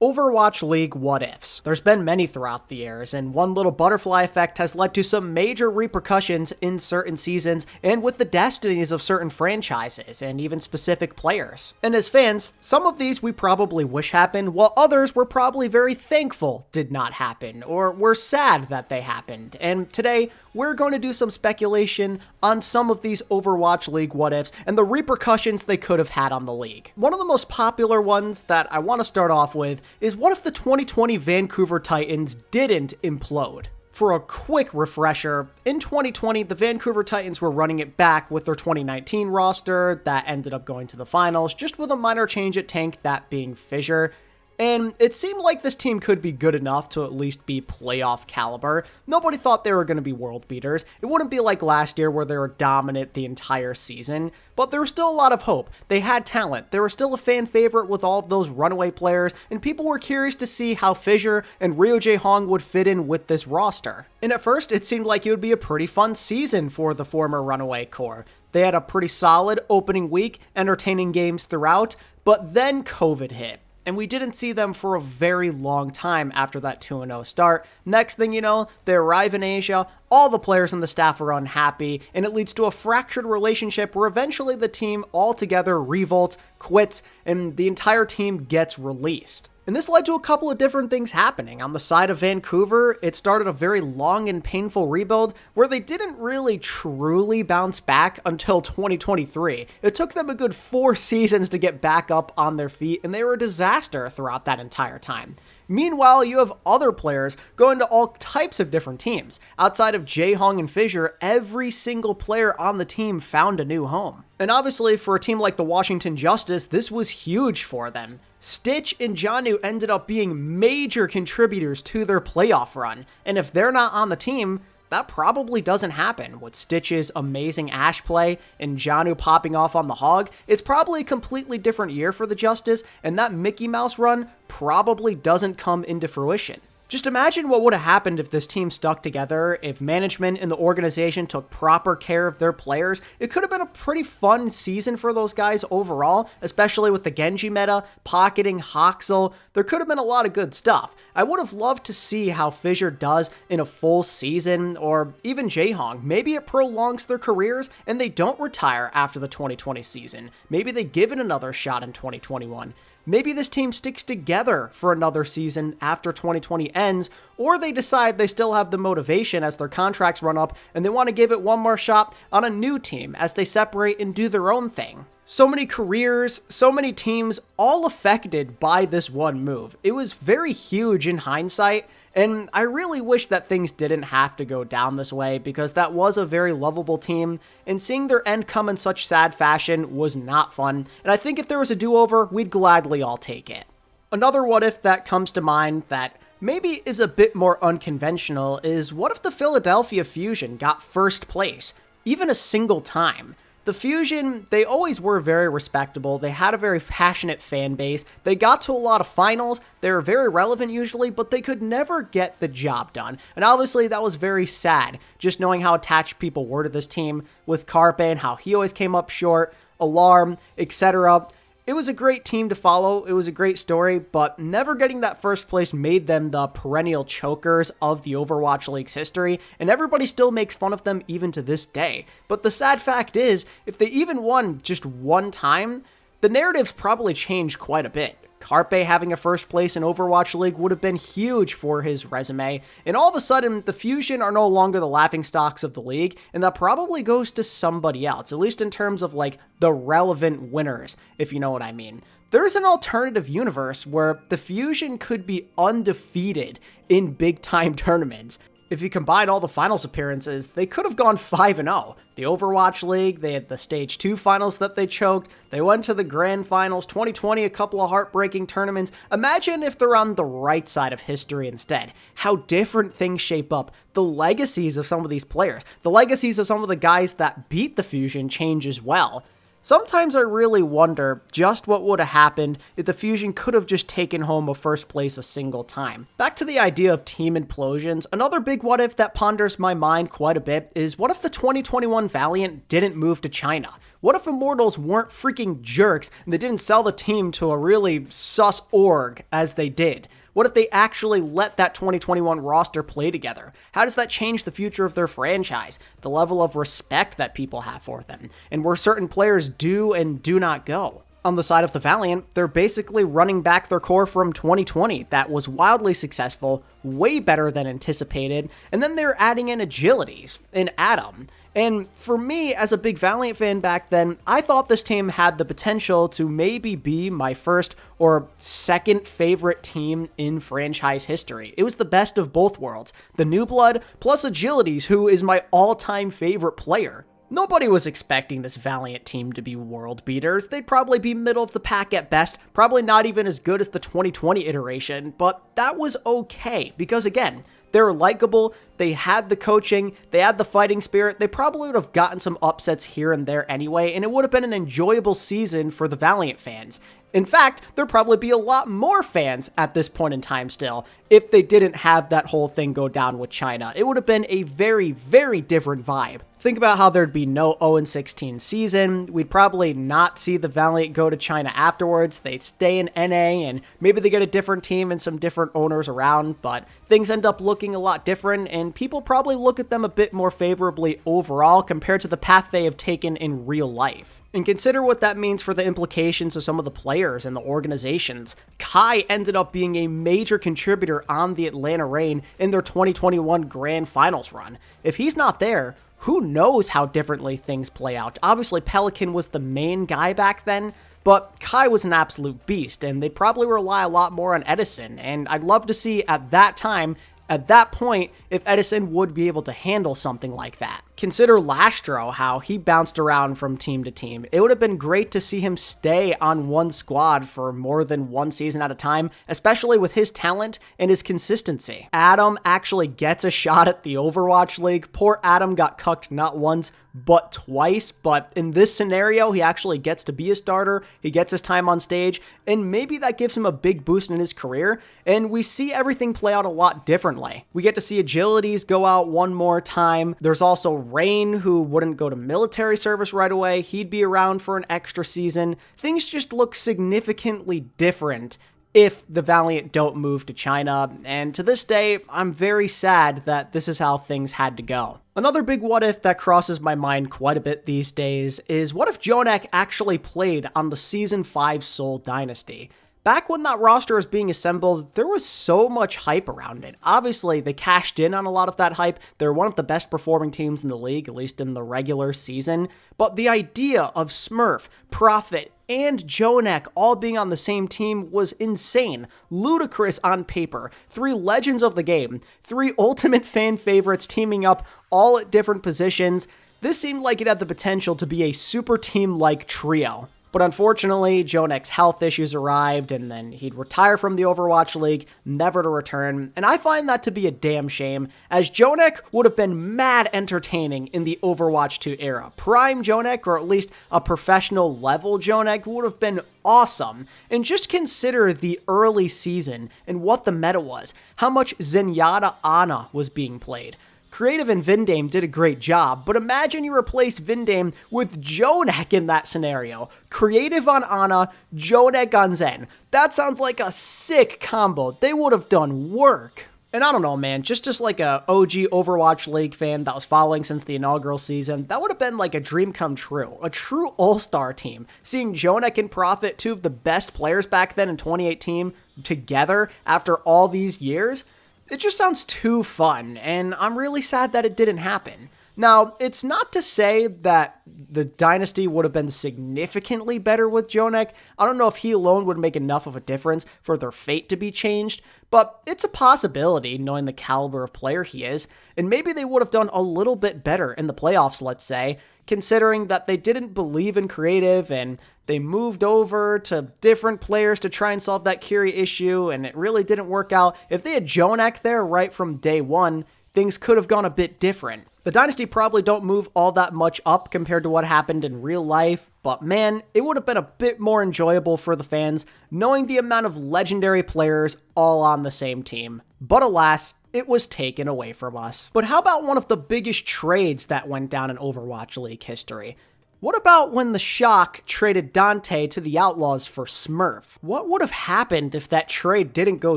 Overwatch League what-ifs. There's been many throughout the years, and one little butterfly effect has led to some major repercussions in certain seasons and with the destinies of certain franchises and even specific players. And as fans, some of these we probably wish happened, while others we're probably very thankful did not happen, or we're sad that they happened. And today, we're going to do some speculation on some of these Overwatch League what-ifs and the repercussions they could have had on the league. One of the most popular ones that I want to start off with is what if the 2020 Vancouver Titans didn't implode? For a quick refresher, in 2020, the Vancouver Titans were running it back with their 2019 roster that ended up going to the finals, just with a minor change at tank, that being Fissure. And it seemed like this team could be good enough to at least be playoff caliber. Nobody thought they were going to be world beaters. It wouldn't be like last year where they were dominant the entire season, but there was still a lot of hope. They had talent. They were still a fan favorite with all of those runaway players, and people were curious to see how Fissure and Ryojay would fit in with this roster. And at first, it seemed like it would be a pretty fun season for the former runaway core. They had a pretty solid opening week, entertaining games throughout, but then COVID hit. And we didn't see them for a very long time after that 2-0 start. Next thing you know, they arrive in Asia, all the players and the staff are unhappy, and it leads to a fractured relationship where eventually the team altogether revolts, quits, and the entire team gets released. And this led to a couple of different things happening. On the side of Vancouver, it started a very long and painful rebuild where they didn't really truly bounce back until 2023. It took them a good 4 seasons to get back up on their feet, and they were a disaster throughout that entire time. Meanwhile, you have other players going to all types of different teams. Outside of JJonak and Fissure, every single player on the team found a new home. And obviously, for a team like the Washington Justice, this was huge for them. Stitch and Janu ended up being major contributors to their playoff run, and if they're not on the team, that probably doesn't happen. With Stitch's amazing Ashe play and Janu popping off on the Hog, it's probably a completely different year for the Justice, and that Mickey Mouse run probably doesn't come into fruition. Just imagine what would have happened if this team stuck together, if management and the organization took proper care of their players. It could have been a pretty fun season for those guys overall, especially with the Genji meta, pocketing Hoxel. There could have been a lot of good stuff. I would have loved to see how Fissure does in a full season, or even JJonak. Maybe it prolongs their careers and they don't retire after the 2020 season. Maybe they give it another shot in 2021. Maybe this team sticks together for another season after 2020 ends, or they decide they still have the motivation as their contracts run up and they want to give it one more shot on a new team as they separate and do their own thing. So many careers, so many teams, all affected by this one move. It was very huge in hindsight, and I really wish that things didn't have to go down this way because that was a very lovable team, and seeing their end come in such sad fashion was not fun, and I think if there was a do-over, we'd gladly all take it. Another what-if that comes to mind that maybe is a bit more unconventional is what if the Philadelphia Fusion got first place, even a single time? The Fusion, they always were very respectable. They had a very passionate fan base. They got to a lot of finals. They were very relevant usually, but they could never get the job done. And obviously that was very sad, just knowing how attached people were to this team with Carpe and how he always came up short, Alarm, etc. It was a great team to follow, it was a great story, but never getting that first place made them the perennial chokers of the Overwatch League's history, and everybody still makes fun of them even to this day. But the sad fact is, if they even won just one time, the narratives probably changed quite a bit. Carpe having a first place in Overwatch League would have been huge for his resume, and all of a sudden, the Fusion are no longer the laughingstocks of the league, and that probably goes to somebody else, at least in terms of like the relevant winners, if you know what I mean. There's an alternative universe where the Fusion could be undefeated in big-time tournaments. If you combine all the finals appearances, they could have gone 5-0. The Overwatch League, they had the Stage 2 finals that they choked, they went to the Grand Finals, 2020, a couple of heartbreaking tournaments. Imagine if they're on the right side of history instead. How different things shape up. The legacies of some of these players, the legacies of some of the guys that beat the Fusion change as well. Sometimes I really wonder just what would have happened if the Fusion could have just taken home a first place a single time. Back to the idea of team implosions, another big what if that ponders my mind quite a bit is what if the 2021 Valiant didn't move to China? What if Immortals weren't freaking jerks and they didn't sell the team to a really sus org as they did? What if they actually let that 2021 roster play together? How does that change the future of their franchise? The level of respect that people have for them, and where certain players do and do not go. On the side of the Valiant, they're basically running back their core from 2020 that was wildly successful, way better than anticipated, and then they're adding in agilities, in Atom. And for me, as a big Valiant fan back then, I thought this team had the potential to maybe be my first or second favorite team in franchise history. It was the best of both worlds. The new blood plus Agilities, who is my all-time favorite player. Nobody was expecting this Valiant team to be world beaters. They'd probably be middle of the pack at best, probably not even as good as the 2020 iteration, but that was okay, because again, they were likable, they had the coaching, they had the fighting spirit, they probably would have gotten some upsets here and there anyway, and it would have been an enjoyable season for the Valiant fans. In fact, there'd probably be a lot more fans at this point in time still, if they didn't have that whole thing go down with China. It would have been a very, very different vibe. Think about how there'd be no 0-16 season, we'd probably not see the Valiant go to China afterwards, they'd stay in NA, and maybe they get a different team and some different owners around, but things end up looking a lot different, and people probably look at them a bit more favorably overall compared to the path they have taken in real life. And consider what that means for the implications of some of the players and the organizations. Kai ended up being a major contributor on the Atlanta Reign in their 2021 Grand Finals run. If he's not there, who knows how differently things play out? Obviously, Pelican was the main guy back then, but Kai was an absolute beast, and they'd probably rely a lot more on Edison, and I'd love to see at that time, at that point, if Edison would be able to handle something like that. Consider Lastro, how he bounced around from team to team. It would have been great to see him stay on one squad for more than one season at a time, especially with his talent and his consistency. Adam actually gets a shot at the Overwatch League. Poor Adam got cucked not once, but twice, but in this scenario, he actually gets to be a starter, he gets his time on stage, and maybe that gives him a big boost in his career, and we see everything play out a lot differently. We get to see Agilities go out one more time. There's also Rain, who wouldn't go to military service right away. He'd be around for an extra season. Things just look significantly different if the Valiant don't move to China, and to this day, I'm very sad that this is how things had to go. Another big what if that crosses my mind quite a bit these days is what if JJonak actually played on the Season 5 Seoul Dynasty? Back when that roster was being assembled, there was so much hype around it. Obviously, they cashed in on a lot of that hype. They're one of the best performing teams in the league, at least in the regular season. But the idea of Smurf, Prophet, and JJonak all being on the same team was insane, ludicrous on paper. 3 legends of the game, 3 ultimate fan favorites teaming up all at different positions. This seemed like it had the potential to be a super team-like trio. But unfortunately, JJonak's health issues arrived, and then he'd retire from the Overwatch League, never to return, and I find that to be a damn shame, as JJonak would have been mad entertaining in the Overwatch 2 era. Prime JJonak, or at least a professional level JJonak, would have been awesome. And just consider the early season and what the meta was, how much Zenyatta Ana was being played. Creative and Vindame did a great job, but imagine you replace Vindame with JJonak in that scenario. Creative on Ana, JJonak on Zen. That sounds like a sick combo. They would have done work. And I don't know, man, just as like a OG Overwatch League fan that was following since the inaugural season, that would have been like a dream come true. A true all-star team. Seeing JJonak and Prophet, 2 of the best players back then in 2018, together after all these years, it just sounds too fun, and I'm really sad that it didn't happen. Now, it's not to say that the Dynasty would have been significantly better with JJonak. I don't know if he alone would make enough of a difference for their fate to be changed, but it's a possibility knowing the caliber of player he is, and maybe they would have done a little bit better in the playoffs, let's say, considering that they didn't believe in creative and they moved over to different players to try and solve that Curie issue, and it really didn't work out. If they had JJonak there right from day one, things could have gone a bit different. The Dynasty probably don't move all that much up compared to what happened in real life, but man, it would have been a bit more enjoyable for the fans knowing the amount of legendary players all on the same team. But alas, it was taken away from us. But how about one of the biggest trades that went down in Overwatch League history? What about when the Shock traded danteh to the Outlaws for Smurf? What would have happened if that trade didn't go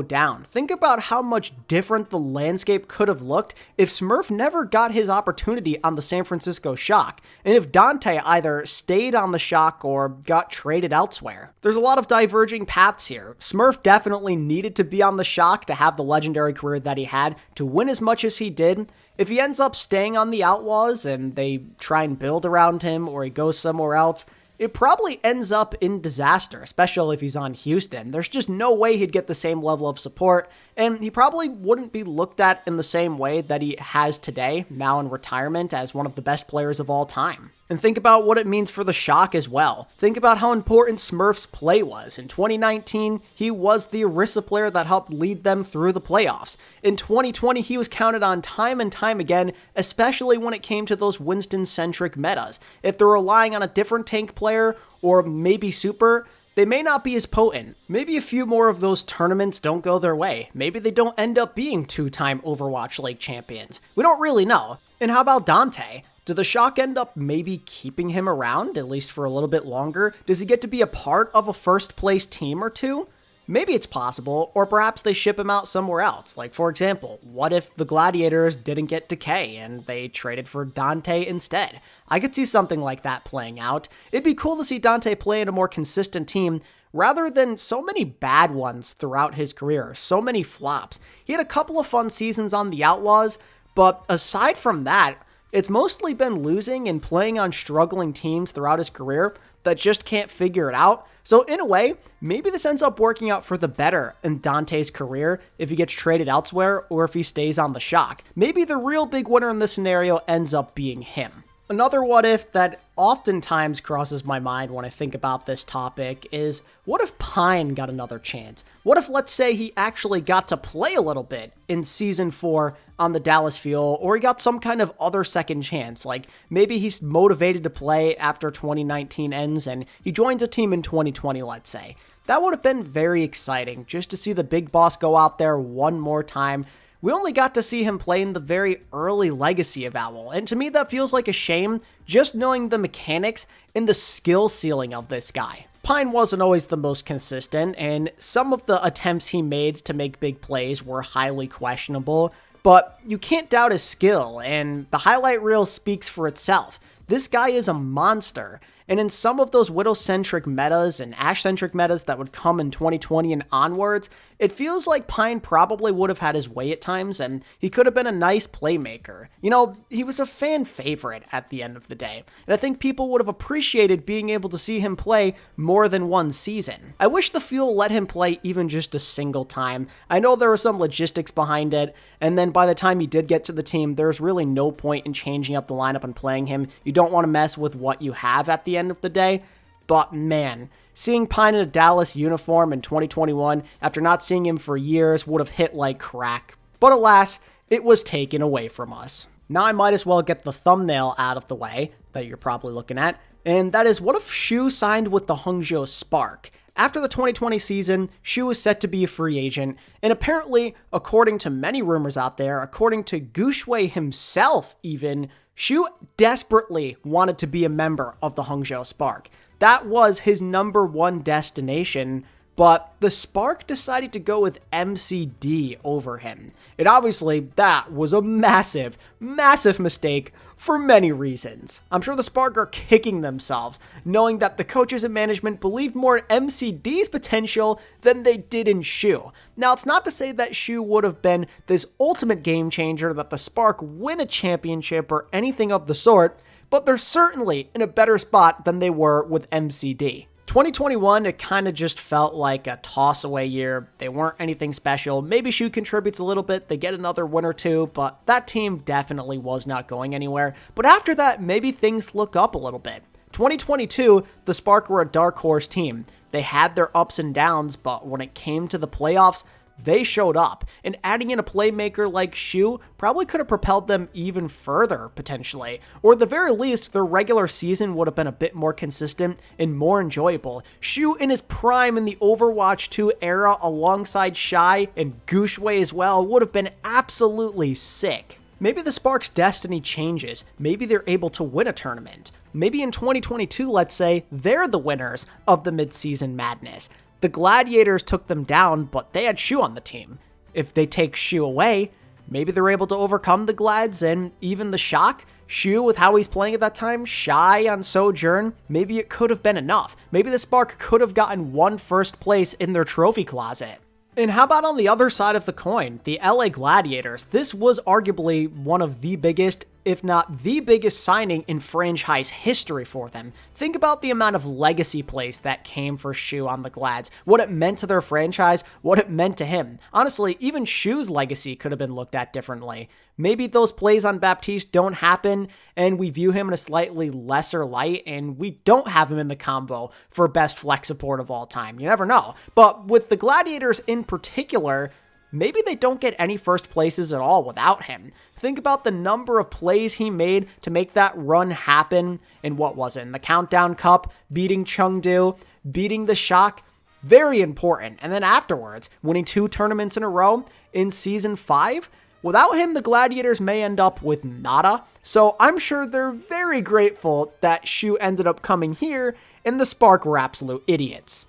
down? Think about how much different the landscape could have looked if Smurf never got his opportunity on the San Francisco Shock, and if danteh either stayed on the Shock or got traded elsewhere. There's a lot of diverging paths here. Smurf definitely needed to be on the Shock to have the legendary career that he had, to win as much as he did. If he ends up staying on the Outlaws and they try and build around him, or he goes somewhere else, it probably ends up in disaster, especially if he's on Houston. There's just no way he'd get the same level of support, and he probably wouldn't be looked at in the same way that he has today, now in retirement, as one of the best players of all time. And think about what it means for the Shock as well. Think about how important Smurf's play was. In 2019, he was the Orisa player that helped lead them through the playoffs. In 2020, he was counted on time and time again, especially when it came to those Winston-centric metas. If they're relying on a different tank player, or maybe super, they may not be as potent. Maybe a few more of those tournaments don't go their way. Maybe they don't end up being two-time Overwatch League champions. We don't really know. And how about danteh? Do the Shock end up maybe keeping him around, at least for a little bit longer? Does he get to be a part of a first-place team or two? Maybe it's possible, or perhaps they ship him out somewhere else. Like, for example, what if the Gladiators didn't get Decay and they traded for danteh instead? I could see something like that playing out. It'd be cool to see danteh play in a more consistent team, rather than so many bad ones throughout his career, so many flops. He had a couple of fun seasons on the Outlaws, but aside from that, it's mostly been losing and playing on struggling teams throughout his career that just can't figure it out. So in a way, maybe this ends up working out for the better in danteh's career if he gets traded elsewhere or if he stays on the Shock. Maybe the real big winner in this scenario ends up being him. Another what if that oftentimes crosses my mind when I think about this topic is, what if Pine got another chance? What if, let's say, he actually got to play a little bit in Season 4 on the Dallas field, or he got some kind of other second chance, like maybe he's motivated to play after 2019 ends and he joins a team in 2020, let's say. That would have been very exciting, just to see the big boss go out there one more time. We only got to see him play in the very early legacy of OWL, and to me that feels like a shame, just knowing the mechanics and the skill ceiling of this guy. Pine wasn't always the most consistent, and some of the attempts he made to make big plays were highly questionable, but you can't doubt his skill, and the highlight reel speaks for itself. This guy is a monster, and in some of those Widow-centric metas and Ashe-centric metas that would come in 2020 and onwards, it feels like Pine probably would have had his way at times, and he could have been a nice playmaker. You know, he was a fan favorite at the end of the day, and I think people would have appreciated being able to see him play more than one season. I wish the Fuel let him play even just a single time. I know there were some logistics behind it, and then by the time he did get to the team, there's really no point in changing up the lineup and playing him. You don't want to mess with what you have at the end of the day, but man, seeing Pine in a Dallas uniform in 2021 after not seeing him for years would have hit like crack. But alas, it was taken away from us. Now I might as well get the thumbnail out of the way that you're probably looking at, and that is, what if Shu signed with the Hangzhou Spark? After the 2020 season, Shu is set to be a free agent, and apparently, according to many rumors out there, according to Gushue himself even, Shu desperately wanted to be a member of the Hangzhou Spark. That was his #1 destination, but the Spark decided to go with MCD over him. And obviously, that was a massive, massive mistake for many reasons. I'm sure the Spark are kicking themselves, knowing that the coaches and management believed more in MCD's potential than they did in Shu. Now, it's not to say that Shu would have been this ultimate game changer, that the Spark win a championship or anything of the sort, but they're certainly in a better spot than they were with MCD. 2021, it kind of just felt like a toss-away year. They weren't anything special. Maybe Shu contributes a little bit, they get another win or two, but that team definitely was not going anywhere. But after that, maybe things look up a little bit. 2022, the Spark were a dark horse team. They had their ups and downs, but when it came to the playoffs, they showed up, and adding in a playmaker like Shu probably could have propelled them even further, potentially. Or at the very least, their regular season would have been a bit more consistent and more enjoyable. Shu in his prime in the Overwatch 2 era alongside Shy and Gushue as well would have been absolutely sick. Maybe the Spark's destiny changes. Maybe they're able to win a tournament. maybe in 2022, let's say, they're the winners of the midseason madness. The Gladiators took them down, but they had Shu on the team. If they take Shu away, maybe they're able to overcome the Glads and even the Shock. Shu, with how he's playing at that time, shy on Sojourn, maybe it could have been enough. Maybe the Spark could have gotten one first place in their trophy closet. And how about on the other side of the coin, the LA Gladiators? This was arguably one of the biggest, if not the biggest signing in franchise history for them. Think about the amount of legacy plays that came for Shu on the Glads, what it meant to their franchise, what it meant to him. Honestly, even Shu's legacy could have been looked at differently. Maybe those plays on Baptiste don't happen, and we view him in a slightly lesser light, and we don't have him in the combo for best flex support of all time. You never know. But with the Gladiators in particular, maybe they don't get any first places at all without him. Think about the number of plays he made to make that run happen in, what was it, in the Countdown Cup, beating Chengdu, beating the Shock. Very important. And then afterwards, winning 2 tournaments in a row in Season 5. Without him, the Gladiators may end up with nada, so I'm sure they're very grateful that Shu ended up coming here, and the Spark were absolute idiots.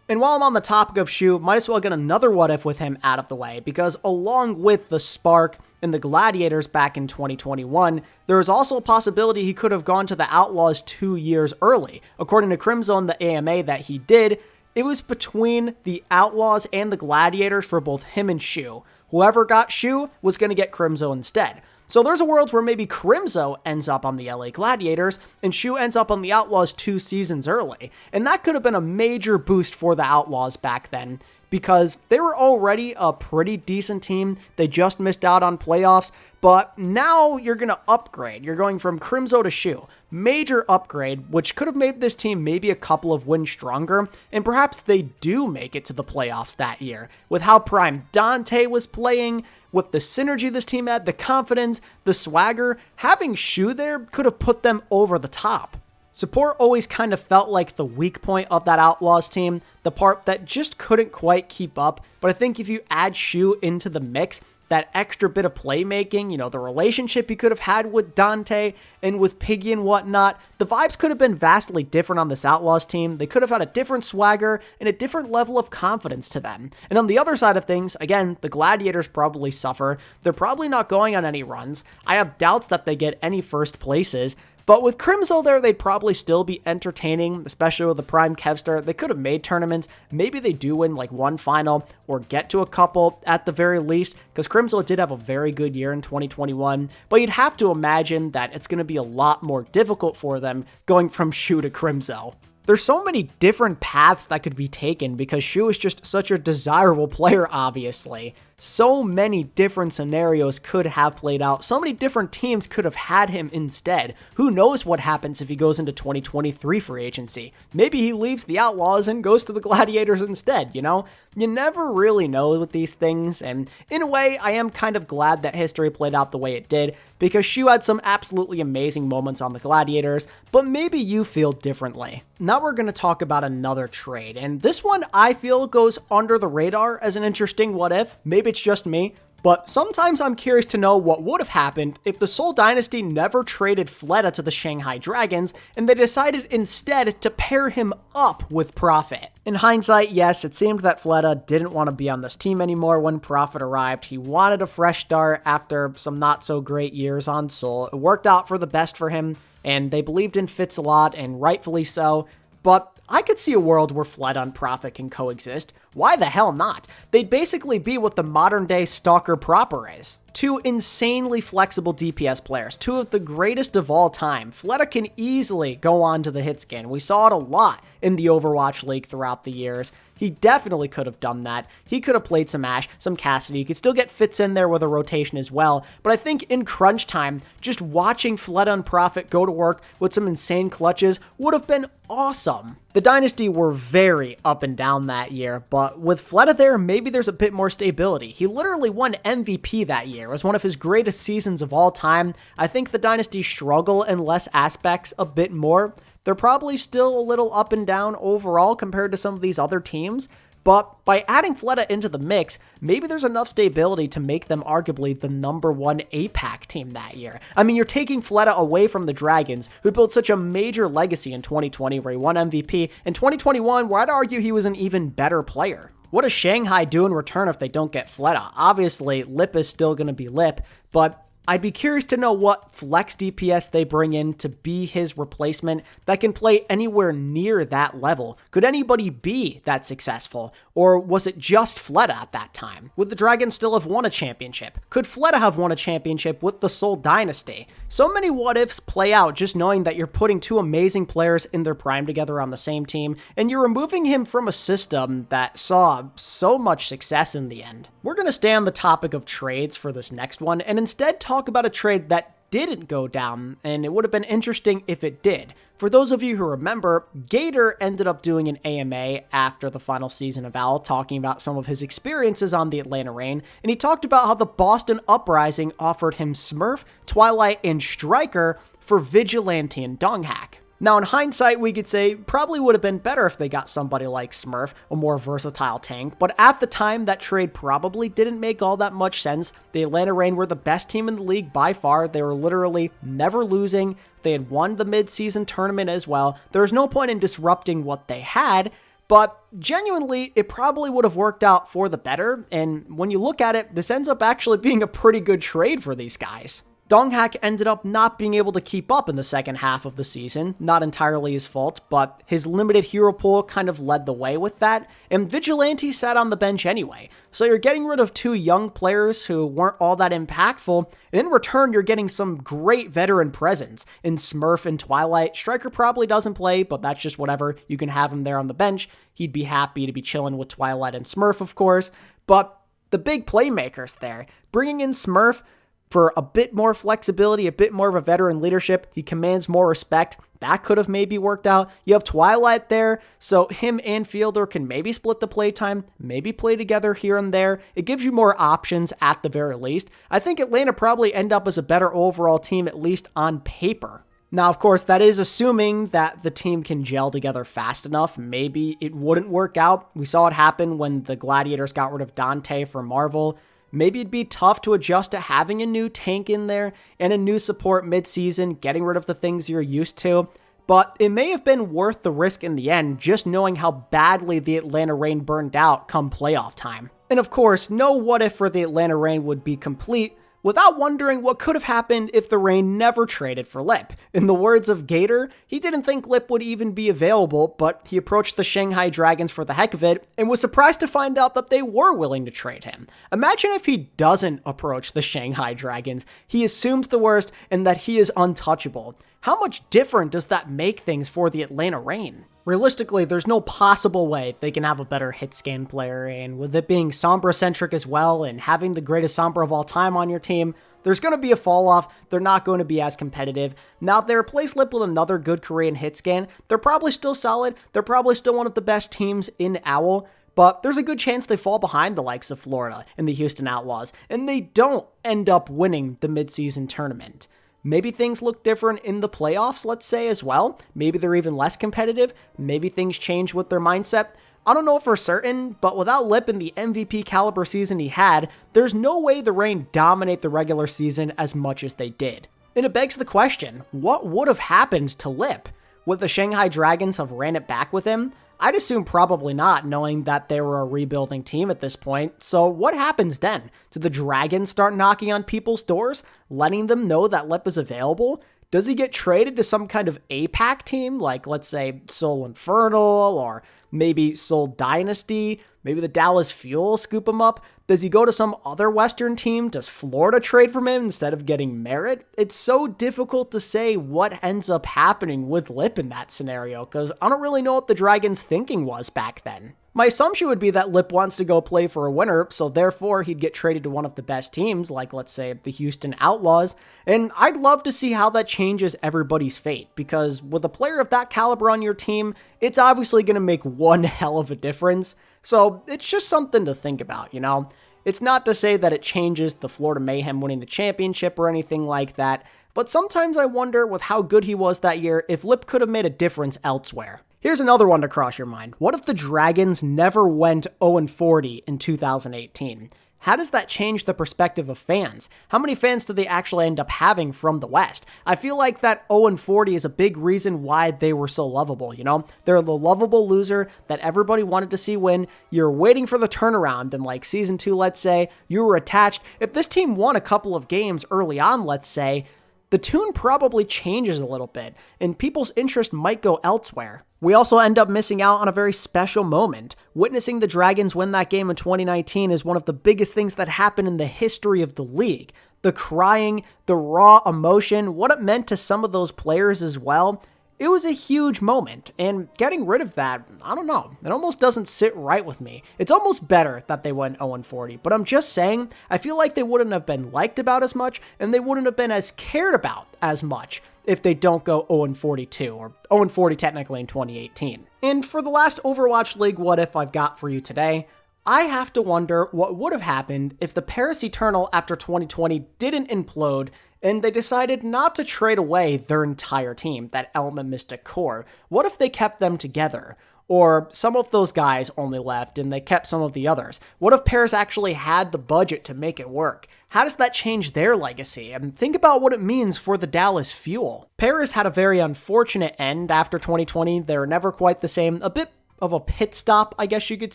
And while I'm on the topic of Shu, might as well get another what if with him out of the way, because along with the Spark and the Gladiators back in 2021, there is also a possibility he could have gone to the Outlaws 2 years early. According to Crimzone, the AMA that he did, it was between the Outlaws and the Gladiators for both him and Shu. Whoever got Shu was going to get Crimzo instead. So there's a world where maybe Crimzo ends up on the LA Gladiators and Shu ends up on the Outlaws 2 seasons early. And that could have been a major boost for the Outlaws back then, because they were already a pretty decent team. They just missed out on playoffs, but now you're going to upgrade. You're going from Crimzo to Shu. Major upgrade, which could have made this team maybe a couple of wins stronger, and perhaps they do make it to the playoffs that year. With how prime Danteh was playing, with the synergy this team had, the confidence, the swagger, having Shu there could have put them over the top. Support always kind of felt like the weak point of that Outlaws team, the part that just couldn't quite keep up, but I think if you add Shu into the mix, that extra bit of playmaking, you know, the relationship he could have had with Danteh and with Piggy and whatnot, the vibes could have been vastly different on this Outlaws team. They could have had a different swagger and a different level of confidence to them. And on the other side of things, again, the Gladiators probably suffer. They're probably not going on any runs. I have doubts that they get any first places. But with Crimzo there, they'd probably still be entertaining, especially with the Prime Kevster. They could have made tournaments. Maybe they do win like one final or get to a couple at the very least, because Crimzo did have a very good year in 2021. But you'd have to imagine that it's going to be a lot more difficult for them going from Shu to Crimzo. There's so many different paths that could be taken because Shu is just such a desirable player, obviously. So many different scenarios could have played out. So many different teams could have had him instead. Who knows what happens if he goes into 2023 free agency? Maybe he leaves the Outlaws and goes to the Gladiators instead, you know? You never really know with these things, and in a way, I am kind of glad that history played out the way it did, because Shu had some absolutely amazing moments on the Gladiators, but maybe you feel differently. Now we're going to talk about another trade, and this one I feel goes under the radar as an interesting what if. Maybe it's just me, but sometimes I'm curious to know what would have happened if the Seoul Dynasty never traded Fleta to the Shanghai Dragons and they decided instead to pair him up with Prophet. In hindsight, yes, it seemed that Fleta didn't want to be on this team anymore when Prophet arrived. He wanted a fresh start after some not so great years on Seoul. It worked out for the best for him, and they believed in Fitz a lot, and rightfully so, but I could see a world where Fleta and Prophet can coexist. Why the hell not? They'd basically be what the modern-day Stalker proper is. Two insanely flexible DPS players, two of the greatest of all time. Fleta can easily go on to the hit scan. We saw it a lot in the Overwatch League throughout the years. He definitely could have done that. He could have played some Ashe, some Cassidy. He could still get Fitz in there with a rotation as well. But I think in crunch time, just watching Fleta and Prophet go to work with some insane clutches would have been awesome. The Dynasty were very up and down that year, but with Fleta there, maybe there's a bit more stability. He literally won MVP that year. It was one of his greatest seasons of all time. I think the Dynasty struggle in less aspects a bit more. They're probably still a little up and down overall compared to some of these other teams, But by adding Fleta into the mix, maybe there's enough stability to make them arguably the #1 APAC team that year. I mean, you're taking Fleta away from the Dragons, who built such a major legacy in 2020 where he won MVP, in 2021 where I'd argue he was an even better player. What does Shanghai do in return if they don't get Fleta? Obviously, Lip is still going to be Lip, but I'd be curious to know what flex DPS they bring in to be his replacement that can play anywhere near that level. Could anybody be that successful? Or was it just Fleta at that time? Would the Dragons still have won a championship? Could Fleta have won a championship with the Seoul Dynasty? So many what ifs play out just knowing that you're putting two amazing players in their prime together on the same team, and you're removing him from a system that saw so much success in the end. We're going to stay on the topic of trades for this next one, and instead talk about a trade that didn't go down, and it would have been interesting if it did. For those of you who remember, Gator ended up doing an AMA after the final season of OWL, talking about some of his experiences on the Atlanta Reign, and he talked about how the Boston Uprising offered him Smurf, Twilight, and Striker for Vigilante and danteh. Now, in hindsight, we could say probably would have been better if they got somebody like Smurf, a more versatile tank, but at the time, that trade probably didn't make all that much sense. The Atlanta Reign were the best team in the league by far. They were literally never losing. They had won the mid-season tournament as well. There was no point in disrupting what they had, but genuinely, it probably would have worked out for the better, and when you look at it, this ends up actually being a pretty good trade for these guys. danteh ended up not being able to keep up in the second half of the season, not entirely his fault, but his limited hero pool kind of led the way with that, and Vigilante sat on the bench anyway. So you're getting rid of two young players who weren't all that impactful, and in return you're getting some great veteran presence in Smurf and Twilight. Striker probably doesn't play, but that's just whatever, you can have him there on the bench. He'd be happy to be chilling with Twilight and Smurf, of course, but the big playmakers there, bringing in Smurf for a bit more flexibility, a bit more of a veteran leadership. He commands more respect. That could have maybe worked out. You have Twilight there, so him and Fielder can maybe split the playtime, maybe play together here and there. It gives you more options at the very least. I think Atlanta probably end up as a better overall team, at least on paper. Now, of course, that is assuming that the team can gel together fast enough. Maybe it wouldn't work out. We saw it happen when the Gladiators got rid of danteh for Marvel. Maybe it'd be tough to adjust to having a new tank in there and a new support mid-season, getting rid of the things you're used to. But it may have been worth the risk in the end, just knowing how badly the Atlanta Reign burned out come playoff time. And of course, no what if for the Atlanta Reign would be complete without wondering what could have happened if the Reign never traded for Lip. In the words of Gator, he didn't think Lip would even be available, but he approached the Shanghai Dragons for the heck of it and was surprised to find out that they were willing to trade him. Imagine if he doesn't approach the Shanghai Dragons. He assumes the worst and that he is untouchable. How much different does that make things for the Atlanta Reign? Realistically, there's no possible way they can have a better hit scan player, and with it being Sombra-centric as well, and having the greatest Sombra of all time on your team, there's going to be a fall off. They're not going to be as competitive. Now, if they replace Lip with another good Korean hit scan, they're probably still solid. They're probably still one of the best teams in OWL, but there's a good chance they fall behind the likes of Florida and the Houston Outlaws, and they don't end up winning the midseason tournament. Maybe things look different in the playoffs, let's say, as well. Maybe they're even less competitive. Maybe things change with their mindset. I don't know for certain, but without Lip in the MVP caliber season he had, there's no way the Reign dominate the regular season as much as they did. And it begs the question, what would have happened to Lip? Would the Shanghai Dragons have ran it back with him? I'd assume probably not, knowing that they were a rebuilding team at this point. So what happens then? Do the Dragons start knocking on people's doors, letting them know that Lip is available? Does he get traded to some kind of APAC team, like, let's say, Seoul Infernal, or maybe Seoul Dynasty? Maybe the Dallas Fuel scoop him up? Does he go to some other Western team? Does Florida trade from him instead of getting Merit? It's so difficult to say what ends up happening with Lip in that scenario, because I don't really know what the Dragons' thinking was back then. My assumption would be that Lip wants to go play for a winner, so therefore he'd get traded to one of the best teams, like, let's say, the Houston Outlaws, and I'd love to see how that changes everybody's fate, because with a player of that caliber on your team, it's obviously going to make one hell of a difference, so it's just something to think about, you know? It's not to say that it changes the Florida Mayhem winning the championship or anything like that, but sometimes I wonder with how good he was that year if Lip could have made a difference elsewhere. Here's another one to cross your mind. What if the Dragons never went 0-40 in 2018? How does that change the perspective of fans? How many fans do they actually end up having from the West? I feel like that 0-40 is a big reason why they were so lovable, you know? They're the lovable loser that everybody wanted to see win. You're waiting for the turnaround in like season 2, let's say. You were attached. If this team won a couple of games early on, let's say, the tune probably changes a little bit, and people's interest might go elsewhere. We also end up missing out on a very special moment. Witnessing the Dragons win that game in 2019 is one of the biggest things that happened in the history of the league. The crying, the raw emotion, what it meant to some of those players as well. It was a huge moment, and getting rid of that, I don't know, it almost doesn't sit right with me. It's almost better that they went 0-40, but I'm just saying, I feel like they wouldn't have been liked about as much, and they wouldn't have been as cared about as much if they don't go 0-42, or 0-40 technically in 2018. And for the last Overwatch League what if I've got for you today, I have to wonder what would have happened if the Paris Eternal after 2020 didn't implode and they decided not to trade away their entire team, that Element Mystic core. What if they kept them together? Or some of those guys only left and they kept some of the others? What if Paris actually had the budget to make it work? How does that change their legacy? And think about what it means for the Dallas Fuel. Paris had a very unfortunate end after 2020. They were never quite the same. A bit of a pit stop, I guess you could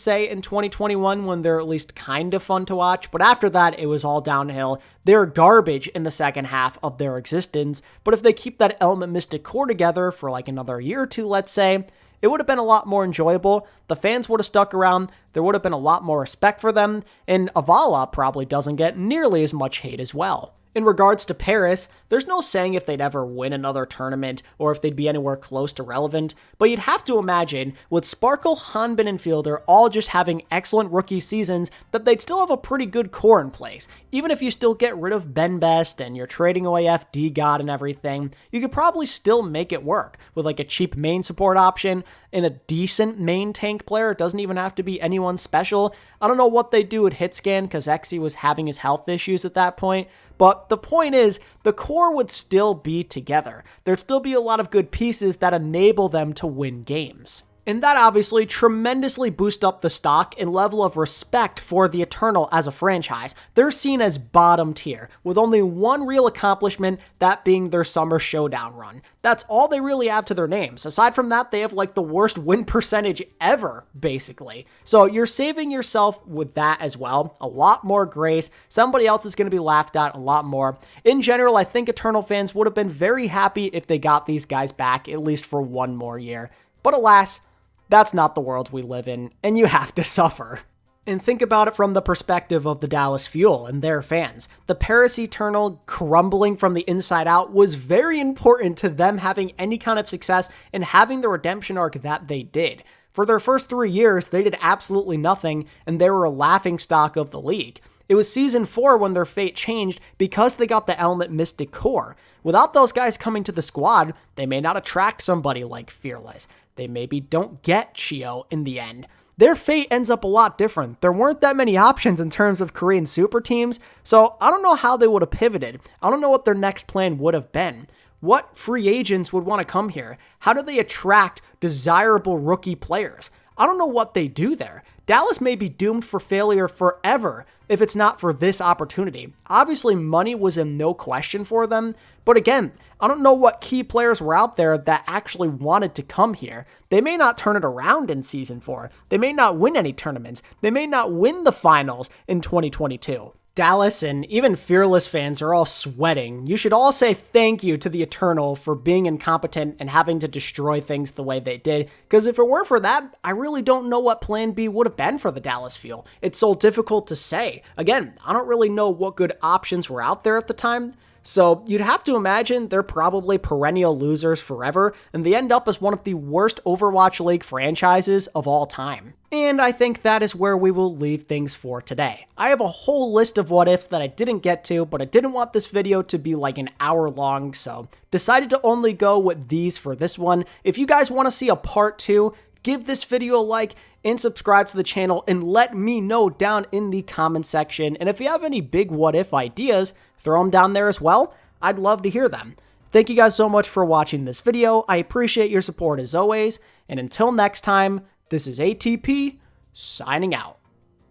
say, in 2021 when they're at least kind of fun to watch. But after that, it was all downhill. They're garbage in the second half of their existence. But if they keep that Element Mystic core together for like another year or two, let's say, it would have been a lot more enjoyable. The fans would have stuck around. There would have been a lot more respect for them. And OWCS probably doesn't get nearly as much hate as well. In regards to Paris, there's no saying if they'd ever win another tournament or if they'd be anywhere close to relevant, but you'd have to imagine, with Sparkle, Hanbin, and Fielder all just having excellent rookie seasons, that they'd still have a pretty good core in place. Even if you still get rid of Ben Best and you're trading away FD God and everything, you could probably still make it work with like a cheap main support option and a decent main tank player. It doesn't even have to be anyone special. I don't know what they do at Hitscan because Exy was having his health issues at that point. But the point is, the core would still be together. There'd still be a lot of good pieces that enable them to win games. And that obviously tremendously boosts up the stock and level of respect for the Eternal as a franchise. They're seen as bottom tier, with only one real accomplishment, that being their Summer Showdown run. That's all they really have to their names. Aside from that, they have like the worst win percentage ever, basically. So you're saving yourself with that as well. A lot more grace. Somebody else is going to be laughed at a lot more. In general, I think Eternal fans would have been very happy if they got these guys back, at least for one more year. But alas, that's not the world we live in, and you have to suffer. And think about it from the perspective of the Dallas Fuel and their fans. The Paris Eternal crumbling from the inside out was very important to them having any kind of success and having the redemption arc that they did. For their first 3 years, they did absolutely nothing, and they were a laughingstock of the league. It was Season 4 when their fate changed because they got the Element Mystic core. Without those guys coming to the squad, they may not attract somebody like Fearless. They maybe don't get Chio in the end. Their fate ends up a lot different. There weren't that many options in terms of Korean super teams, so I don't know how they would have pivoted. I don't know what their next plan would have been. What free agents would want to come here? How do they attract desirable rookie players? I don't know what they do there. Dallas may be doomed for failure forever if it's not for this opportunity. Obviously, money was in no question for them, but again, I don't know what key players were out there that actually wanted to come here. They may not turn it around in Season 4. They may not win any tournaments. They may not win the finals in 2022. Dallas and even Fearless fans are all sweating. You should all say thank you to the Eternal for being incompetent and having to destroy things the way they did, because if it weren't for that, I really don't know what Plan B would have been for the Dallas Fuel. It's so difficult to say. Again, I don't really know what good options were out there at the time. So you'd have to imagine they're probably perennial losers forever, and they end up as one of the worst Overwatch League franchises of all time. And I think that is where we will leave things for today. I have a whole list of what ifs that I didn't get to, but I didn't want this video to be like an hour long, so decided to only go with these for this one. If you guys want to see a part 2, give this video a like and subscribe to the channel and let me know down in the comment section. And if you have any big what if ideas, throw them down there as well. I'd love to hear them. Thank you guys so much for watching this video. I appreciate your support as always. And until next time, this is ATP signing out.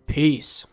Peace.